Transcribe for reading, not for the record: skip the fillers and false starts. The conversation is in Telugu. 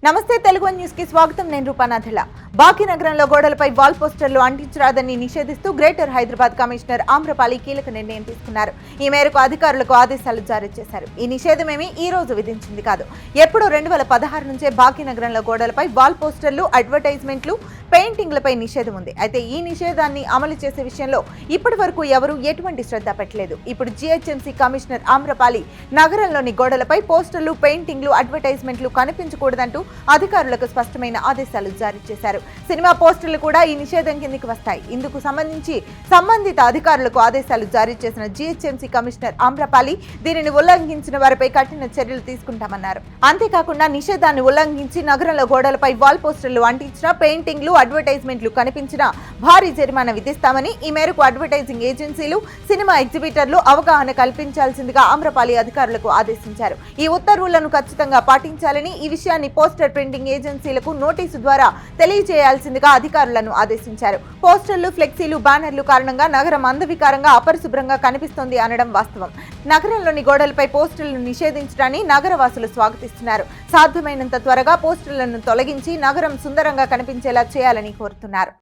నమస్తే తెలుగు న్యూస్ కి స్వాగతం. నేను రూపానాథల. భాగ్యనగరంలో గోడలపై వాల్ పోస్టర్లు అంటించరాదని నిషేధిస్తూ గ్రేటర్ హైదరాబాద్ కమిషనర్ ఆమ్రపాలి కీలక నిర్ణయం తీసుకున్నారు. ఈ మేరకు అధికారులకు ఆదేశాలు జారీ చేశారు. ఈ నిషేధమేమీ ఈ రోజు విధించింది కాదు. ఎప్పుడూ 2016 నుంచే భాగ్యనగరంలో గోడలపై వాల్ పోస్టర్లు, అడ్వర్టైజ్మెంట్లు, పెయింటింగ్లపై నిషేధం ఉంది. అయితే ఈ నిషేధాన్ని అమలు చేసే విషయంలో ఇప్పటి వరకు ఎవరూ ఎటువంటి శ్రద్ధ పెట్టలేదు. ఇప్పుడు జీహెచ్ఎంసీ కమిషనర్ ఆమ్రపాలి నగరంలోని గోడలపై పోస్టర్లు, పెయింటింగ్లు, అడ్వర్టైజ్మెంట్లు కనిపించకూడదంటూ అధికారులకు స్పష్టమైన ఆదేశాలు జారీ చేశారు. సినిమా పోస్టర్లు కూడా ఈ నిషేధం కిందికి వస్తాయి. ఇందుకు సంబంధించి సంబంధిత అధికారులకు ఆదేశాలు జారీ చేసిన జీహెచ్ఎంసీ కమిషనర్ ఆమ్రపాలి దీనిని ఉల్లంఘించిన వారిపై కఠిన చర్యలు తీసుకుంటామన్నారు. అంతేకాకుండా నిషేధాన్ని ఉల్లంఘించి నగరంలో గోడలపై వాల్ పోస్టర్లు అంటించిన, పెయింటింగ్లు, అడ్వర్టైజ్మెంట్లు కనిపించినా భారీ జరిమానా విధిస్తామని, ఈ మేరకు అడ్వర్టైజింగ్ ఏజెన్సీలు, సినిమా ఎగ్జిబిటర్లు అవగాహన కల్పించాల్సిందిగా ఆమ్రపాలి అధికారులకు ఆదేశించారు. ఈ ఉత్తర్వులను ఖచ్చితంగా పాటించాలని, ఈ విషయాన్ని పోస్టర్ ప్రింటింగ్ ఏజెన్సీలకు నోటీసు ద్వారా తెలియజేయాల్సిందిగా అధికారులను ఆదేశించారు. పోస్టర్లు, ఫ్లెక్సీలు, బ్యానర్లు కారణంగా నగరం అందవికారంగా, అపరిశుభ్రంగా కనిపిస్తోంది అనడం వాస్తవం. నగరంలోని గోడలపై పోస్టర్లను నిషేధించడాన్ని నగరవాసులు స్వాగతిస్తున్నారు. సాధ్యమైనంత త్వరగా పోస్టర్లను తొలగించి నగరం సుందరంగా కనిపించేలా చేయాలని కోరుతున్నారు.